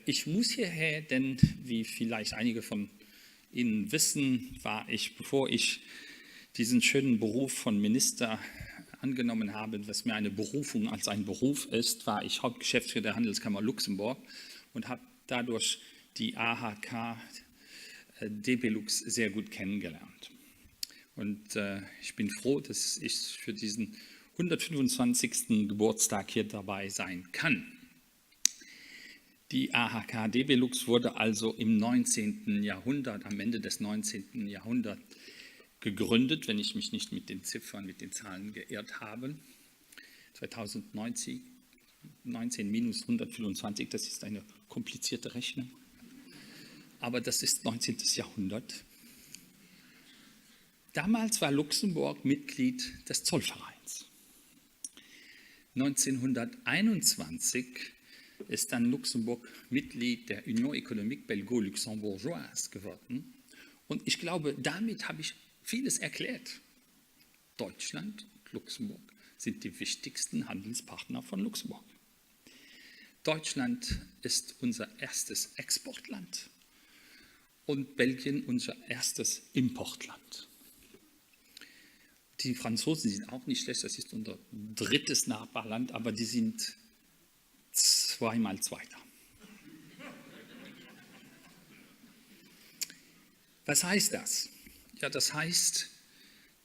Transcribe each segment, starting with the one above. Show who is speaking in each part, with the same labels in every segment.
Speaker 1: Ich muss hierher, denn wie vielleicht einige von Ihnen wissen, war ich, bevor ich diesen schönen Beruf von Minister angenommen habe, was mir eine Berufung als ein Beruf ist, war ich Hauptgeschäftsführer der Handelskammer Luxemburg und habe dadurch die AHK debelux sehr gut kennengelernt. Und ich bin froh, dass ich für diesen 125. Geburtstag hier dabei sein kann. Die AHK debelux wurde also im 19. Jahrhundert, am Ende des 19. Jahrhunderts gegründet, wenn ich mich nicht mit den Ziffern, mit den Zahlen geirrt habe. 2019 minus 125, das ist eine komplizierte Rechnung. Aber das ist 19. Jahrhundert. Damals war Luxemburg Mitglied des Zollvereins. 1921 ist dann Luxemburg Mitglied der Union économique belgo-luxembourgeoise geworden. Und ich glaube, damit habe ich vieles erklärt. Deutschland und Luxemburg sind die wichtigsten Handelspartner von Luxemburg. Deutschland ist unser erstes Exportland und Belgien unser erstes Importland. Die Franzosen sind auch nicht schlecht, das ist unser drittes Nachbarland, aber die sind zweimal Zweiter. Was heißt das? Ja, das heißt,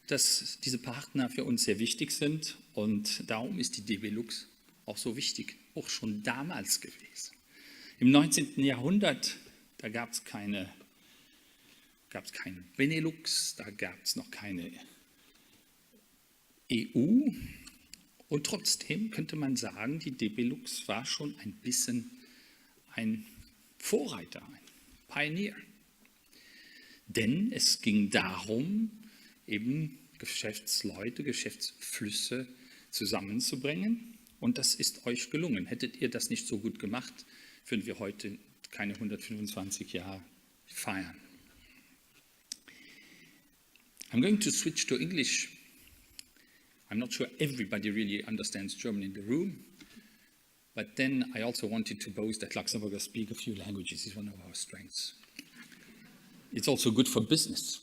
Speaker 1: dass diese Partner für uns sehr wichtig sind und darum ist die debelux auch so wichtig, auch schon damals gewesen. Im 19. Jahrhundert, da gab es keine Benelux, da gab es noch keine EU und trotzdem könnte man sagen, die debelux war schon ein bisschen ein Vorreiter, ein Pionier. Denn es ging darum, eben Geschäftsleute, Geschäftsflüsse zusammenzubringen und das ist euch gelungen. Hättet ihr das nicht so gut gemacht, würden wir heute keine 125 Jahre feiern. I'm going to switch to English. I'm not sure everybody really understands German in the room, but then I also wanted to boast that Luxembourgers speak a few languages. It's one of our strengths. It's also good for business.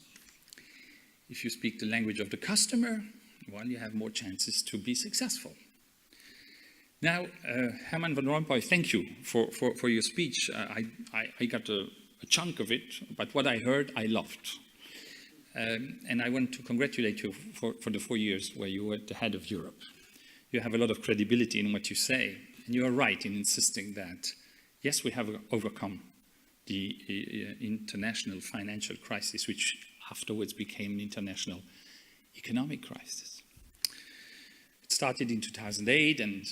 Speaker 1: If you speak the language of the customer, well, you have more chances to be successful. Now, Herman Van Rompuy, thank you for your speech. I got a chunk of it, but what I heard, I loved. And I want to congratulate you for the 4 years where you were the head of Europe. You have a lot of credibility in what you say, and you are right in insisting that, yes, we have overcome the international financial crisis, which afterwards became an international economic crisis. It started in 2008 and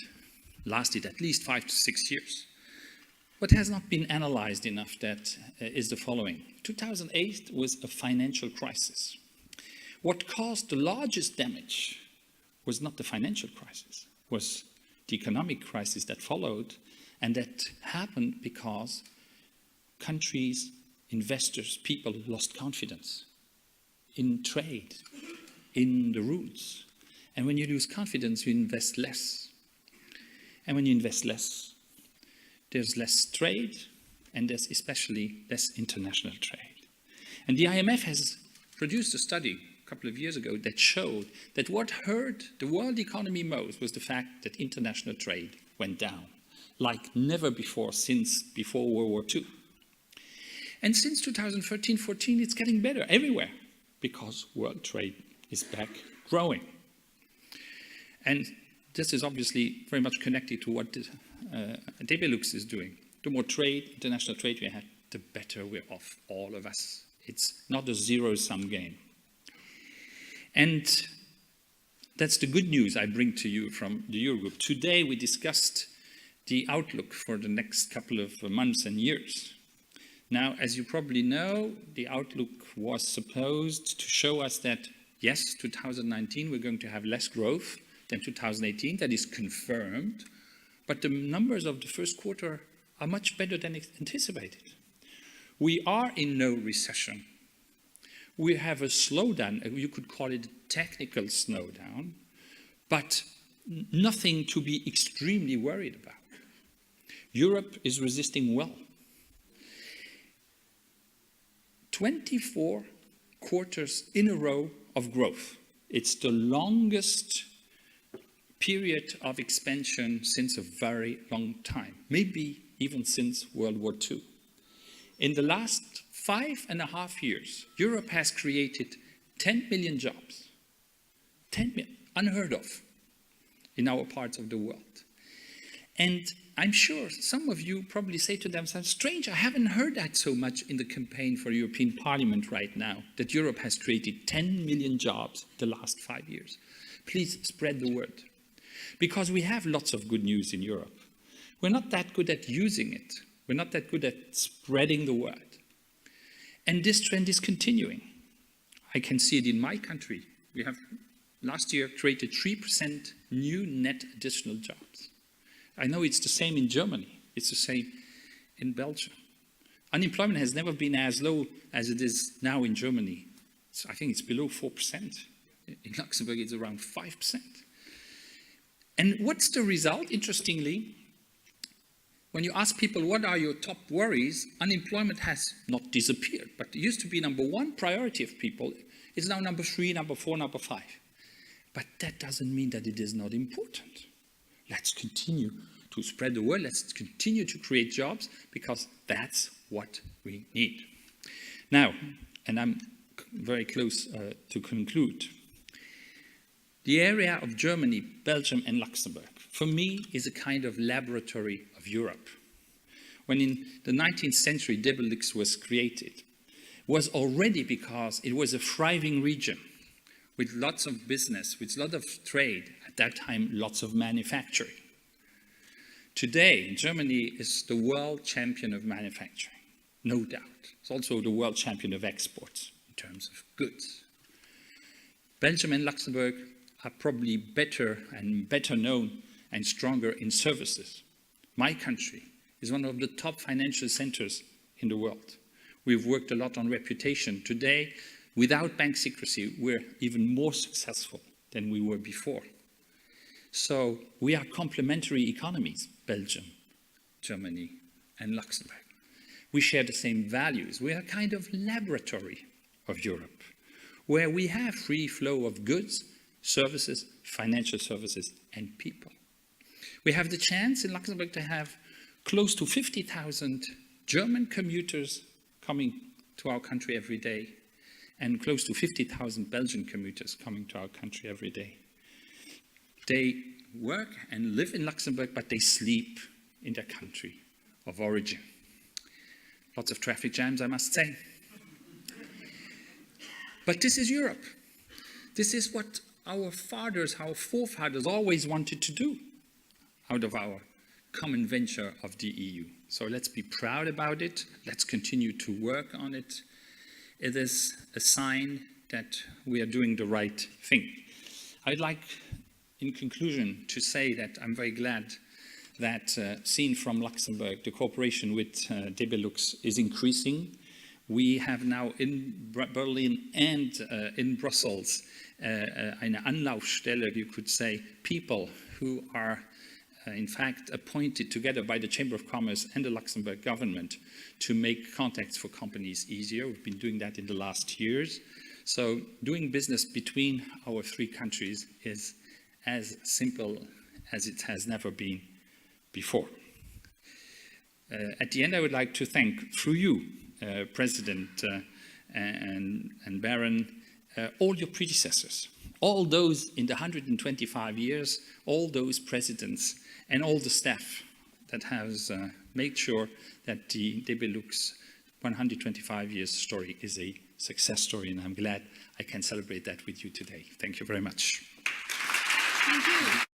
Speaker 1: lasted at least 5 to 6 years. What has not been analyzed enough that is the following. 2008 was a financial crisis. What caused the largest damage was not the financial crisis, was the economic crisis that followed, and that happened because countries, investors, people lost confidence in trade, in the rules. And when you lose confidence, you invest less. And when you invest less, there's less trade, and there's especially less international trade. And the IMF has produced a study a couple of years ago that showed that what hurt the world economy most was the fact that international trade went down, like never before since before World War II. And since 2013-14, it's getting better everywhere because world trade is back growing. And this is obviously very much connected to what debelux is doing. The more trade, international trade we have, the better we're off, all of us. It's not a zero-sum game. And that's the good news I bring to you from the Eurogroup. Today we discussed the outlook for the next couple of months and years. Now, as you probably know, the outlook was supposed to show us that, yes, 2019 we're going to have less growth than 2018. That is confirmed. But the numbers of the first quarter are much better than anticipated. We are in no recession. We have a slowdown, you could call it a technical slowdown, but nothing to be extremely worried about. Europe is resisting well. 24 quarters in a row of growth. It's the longest period of expansion since a very long time, maybe even since World War II. In the last 5.5 years, Europe has created 10 million jobs. 10 million, unheard of in our parts of the world. And I'm sure some of you probably say to themselves, strange, I haven't heard that so much in the campaign for European Parliament right now, that Europe has created 10 million jobs the last 5 years. Please spread the word. Because we have lots of good news in Europe. We're not that good at using it. We're not that good at spreading the word. And this trend is continuing. I can see it in my country. We have last year created 3% new net additional jobs. I know it's the same in Germany. It's the same in Belgium. Unemployment has never been as low as it is now in Germany. I think it's below 4%. In Luxembourg, it's around 5%. And what's the result? Interestingly, when you ask people what are your top worries, unemployment has not disappeared, but it used to be number one priority of people. It's now number 3, number 4, number 5. But that doesn't mean that it is not important. Let's continue to spread the word. Let's continue to create jobs because that's what we need. Now, and I'm very close to conclude. The area of Germany, Belgium, and Luxembourg, for me, is a kind of laboratory of Europe. When in the 19th century debelux was created, was already because it was a thriving region with lots of business, with lots of trade, at that time lots of manufacturing. Today, Germany is the world champion of manufacturing, no doubt. It's also the world champion of exports in terms of goods. Belgium and Luxembourg are probably better known and stronger in services. My country is one of the top financial centers in the world. We've worked a lot on reputation. Today, without bank secrecy, we're even more successful than we were before. So we are complementary economies, Belgium, Germany, and Luxembourg. We share the same values. We are a kind of laboratory of Europe, where we have free flow of goods, services, financial services, and people. We have the chance in Luxembourg to have close to 50,000 German commuters coming to our country every day, and close to 50,000 Belgian commuters coming to our country every day. They work and live in Luxembourg, but they sleep in their country of origin. Lots of traffic jams, I must say. But this is Europe. This is what our forefathers always wanted to do out of our common venture of the EU. So let's be proud about it. Let's continue to work on it. It is a sign that we are doing the right thing. I'd like, in conclusion, to say that I'm very glad that, seen from Luxembourg, the cooperation with debelux is increasing. We have now in Berlin and in Brussels eine Anlaufstelle, you could say, people who are in fact appointed together by the Chamber of Commerce and the Luxembourg government to make contacts for companies easier. We've been doing that in the last years. So doing business between our 3 countries is as simple as it has never been before. At the end, I would like to thank, through you, President and Baron, all your predecessors, all those in the 125 years, all those presidents, and all the staff that has made sure that the debelux 125 years story is a success story, and I'm glad I can celebrate that with you today. Thank you very much.
Speaker 2: Thank you.